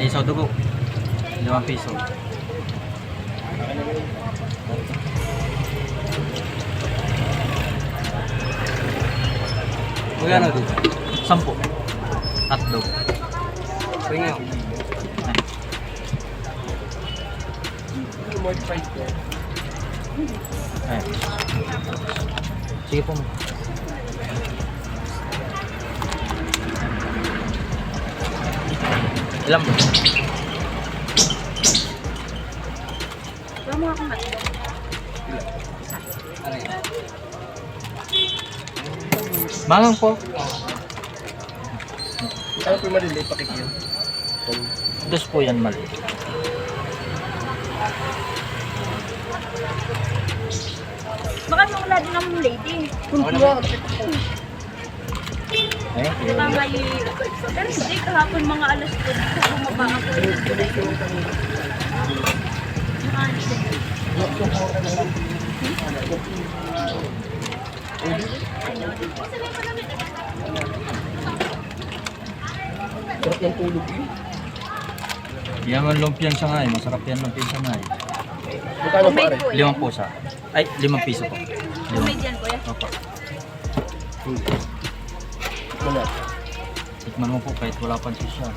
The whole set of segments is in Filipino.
Yan, isaw dugo. 5 piso. Magkano dito? 10. Hotdog. Ringaw. Ayan. Sige po. Ilan po? Wala mo akong hotdog. Ano yan? Mangang po. Ano po yung maliliit pakikil? Dos po yan mali. Baka mawala din ang lady. Ayan. Tama yung... Pero hindi kahapon mga alas 10. Bumaba ako. Sarap ng tulog yun. Yaman lumpiang Shanghai. Masarap yan lumpiang Shanghai. Magkano pa rin? 5 pusa. Ay, 5 piso po. Comedian ko yan. Opo. Wala. Tikman mo po kahit wala pang siya.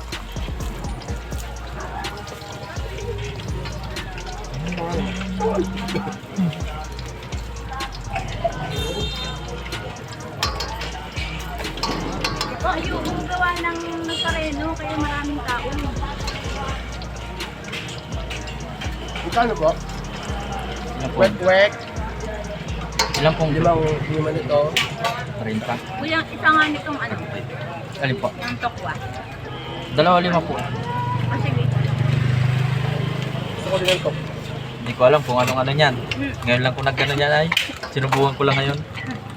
Oh, yung gawa ng Nazareno, kaya maraming tao. Magkano po? Ilan po? Wek-wek. Ilan pong Lima nito. 30? Kuya, isa nga nitong ano, Alin po? yung tokwa. 2-5 po. Ah, sige. Gusto ko din ito. Hindi ko alam kung anong ano niyan. Ngayon lang kung nagkano niyan ay. Sinubukan ko lang ngayon.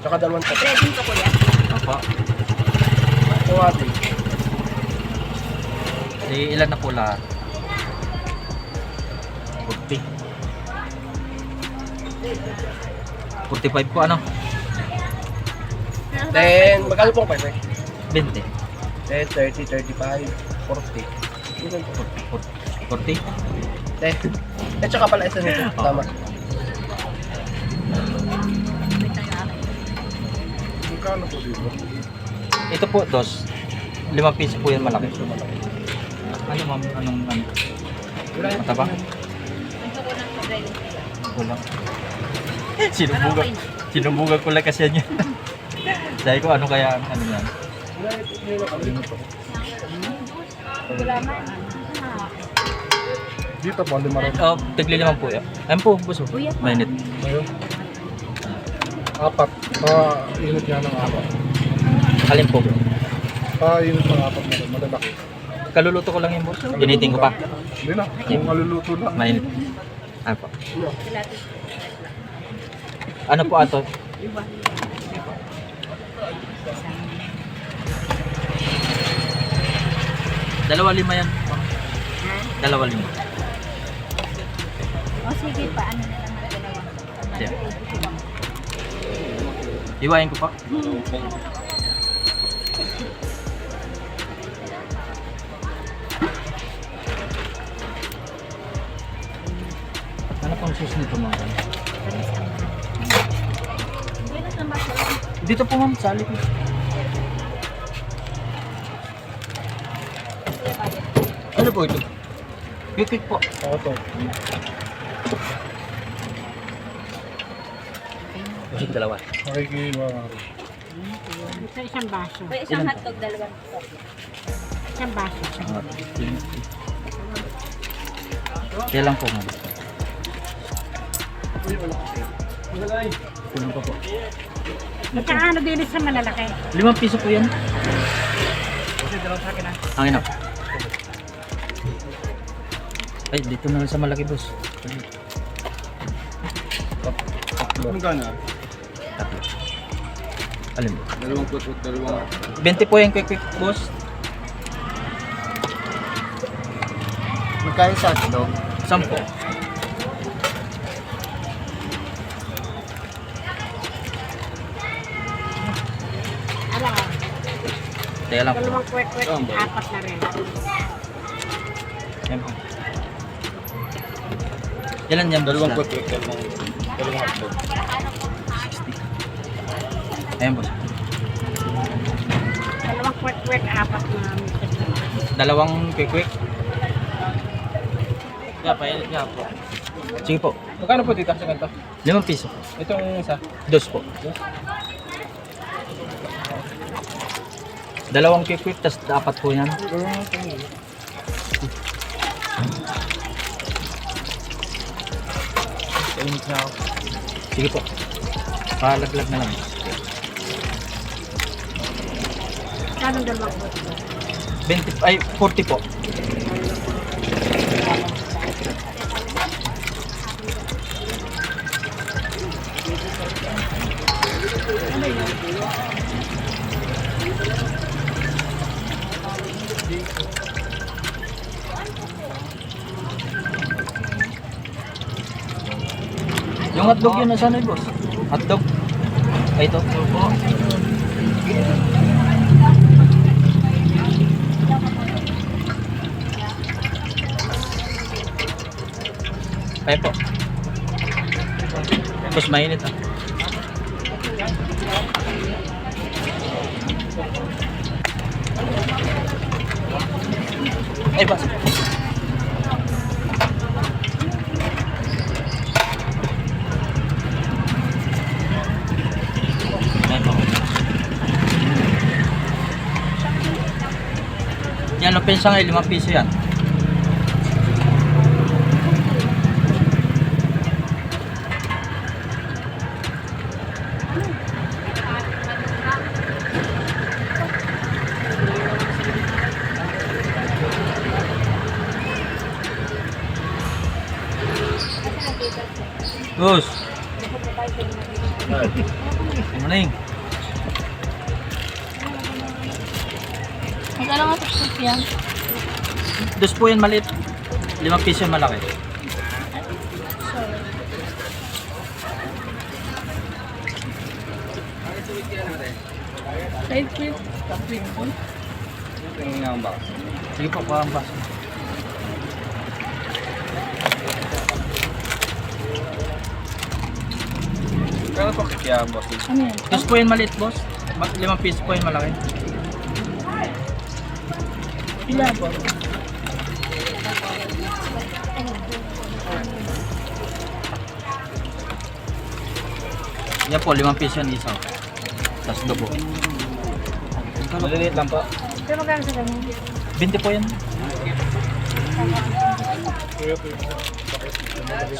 Tsaka dalawang top. Ready ko kuya. Opo. Ito ating. Ilan na po lahat? 40. 45 po ano? Then, magkano pong pwede? 20. 10, 30, 35, 40. Yun po. 40? Then, tsaka pala isa nito. Tama. Magkano po dito? Ito po, 5 piso po yan malaki. Ano ma'am? Anong ano? Mataba? Gusto ko ng sobrang. Kulang. Sinubugan ko lang kasi yan. Sabi ko ano kaya ang ano yan? Gulaman. Dito po, lima rin. Oh, tigli naman po yan. Ayun po, buso. Kuya. Mainit. Ayun. 4. Init nga ng 4. Alin po? Init ng 4 na rin. Malalaki. Kaluluto ko lang yung boss. Giniting ko pa. Hindi na. Kung maluluto lang. Mainit. Ano po? Ano po ato? Dalawa lima yan. 2 lima. O sige pa, ano na lang ang dalawa. Yeah. Iwain ko pa. Ano pang sauce nito mga kan? Buenas naman siya. Dito po ma'am, sa likod. Ano po ito? Quick po. Oo to. Busog dalawa. Makikiwa nga rin. Sa isang baso. Kuya, isang hotdog, dalawang coke. Isang baso. Kaya lang po ma'am. Kulang pa po. At saka ano din sa malalaki? 5 piso po yan. Angin na. Ay, dito na lang sa malaki boss. Anong gana? Tatlo. Alin mo? Dalawang putot, dalawang... 20 po yung quick boss. Magkain sa hotdog? 10. Ala, Kaya lang po. dalawang kwek-kwek, Tama. 4 na rin. Ilan yan? Dalawang boss? quick, dalawang hotdog. 60. Ayan boss. Dalawang kwek-kwek, apat na misis naman. Dalawang quick. Yeah, painit nga po. Sige po. Magkano po dito sa ganito? 5 piso. Itong isa. 2 po. Dalawang quick, tas dapat po yan. Painit na ako. Sige po. Palaglag na lang. Kanong dalawang kwek? 20, ay 40 po. Yung hotdog yun, nasaan na boss? Hotdog? Ay, ito. Ay po. Tapos mainit ah. Ay, boss. Ayan po. Yan, ang pensa ngayon, 5 piso yan. Boss. Good morning. Magkano nga sa yan? 2 po yan maliit. 5 piso yung malaki. Thank you. Ito yung nga box. Sige po, kuha ang baso. Kaya po kaya boss. Ano yan? 2 po yung maliit, boss. 5 piso po yung malaki. Pila po? Yan po, 5 piso yung isa. Tapos dugo. Maliliit lang po. Pero magkano sa ganun? 20 po yan.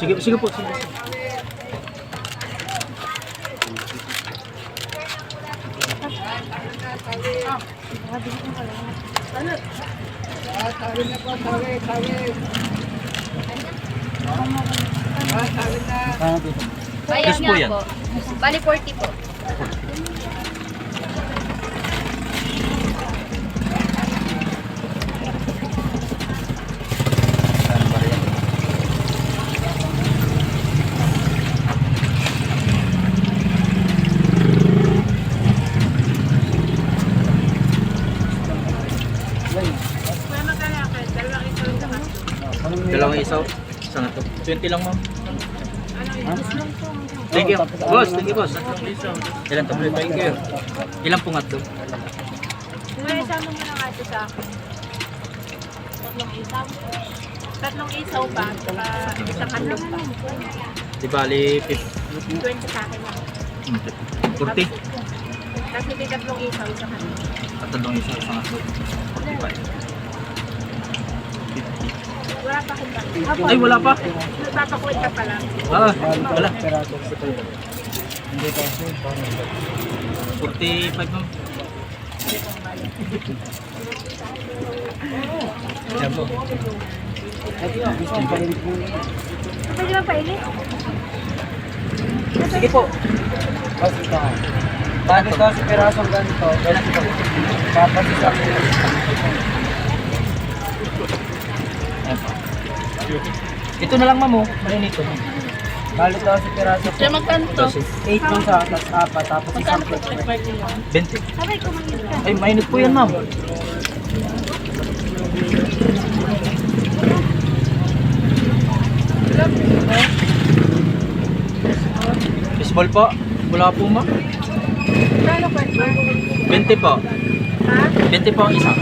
Sige, sige po, sige. Bayan Yes po nga yan. po. Bali 40 po. Kaya magkano ako? Dalawang ito yung naman. Dalawang isaw. Isang ito. 20 lang, ma'am. Ano yun? Guslong po. Thank you. Boss, thank you, boss. Ilan to? Thank you. Ilan pong hotdog? Kuya, isama mo na nga ito sa akin. Tatlong isaw. Tatlong isaw ba? Saka isang hotdog pa. Di bali, 20 sa akin lang. 40. Kasi may tatlong isaw, isang hotdog. At dalawang isaw, isang hotdog. 45. Wala pa akong bang. Ay, wala pa. Nagpapakulit ka pa lang. Ah, wala. Hindi kasi. 45, ma'am. Yan po. Pwede ba painit? Sige po. Boss, ito. Bakit ito sa pirasong ganito? Kailan ito? Tapos isa. Ayan po. Ito na lang, ma'am, oh. Marinit ko. Bali ito sa pirasong. Kaya magkano to? 8 lang sa atas, 4, tapos isang Magkano po quick. 20. Sabay ko mangyari ka. Ay, mainit po yan, ma'am. Baseball po. Wala po ma. Kano pa ito? 20 po. Ha? 20 po ang isa.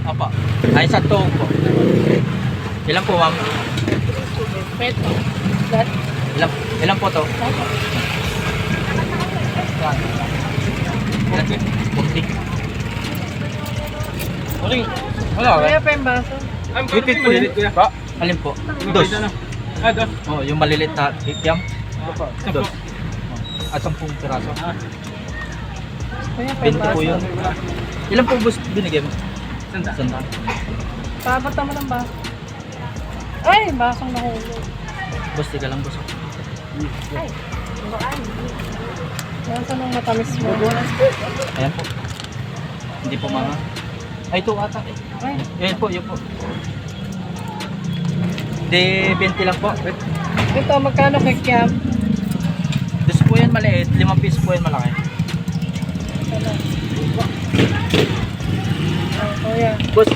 Opo. Ay, sa to po. Ilan po ma'am? Peto. That? Ilan po to? Ilan? 40. Uling. Wala ka? Kaya pa yung baso. Wait po yun. Ba? Alin po? Dos. Oh, yung maliliit na kikiam. Dos. At 10 piraso. Kaya pa 20 yung po baso. yun. Ilan po bus binigay mo? Sanda. Papat naman ang baso. Ay, basong nahulog. Bus, tiga lang bus. Yan sa nung matamis mo. Ayan po. Hindi po mga. Ay, ito ata. Ay, Ayan po, yun po. De 20 lang po. ito, magkano kikiam? Dos po yan maliit, 5 piso po yan malaki. Oh, yeah. Boss,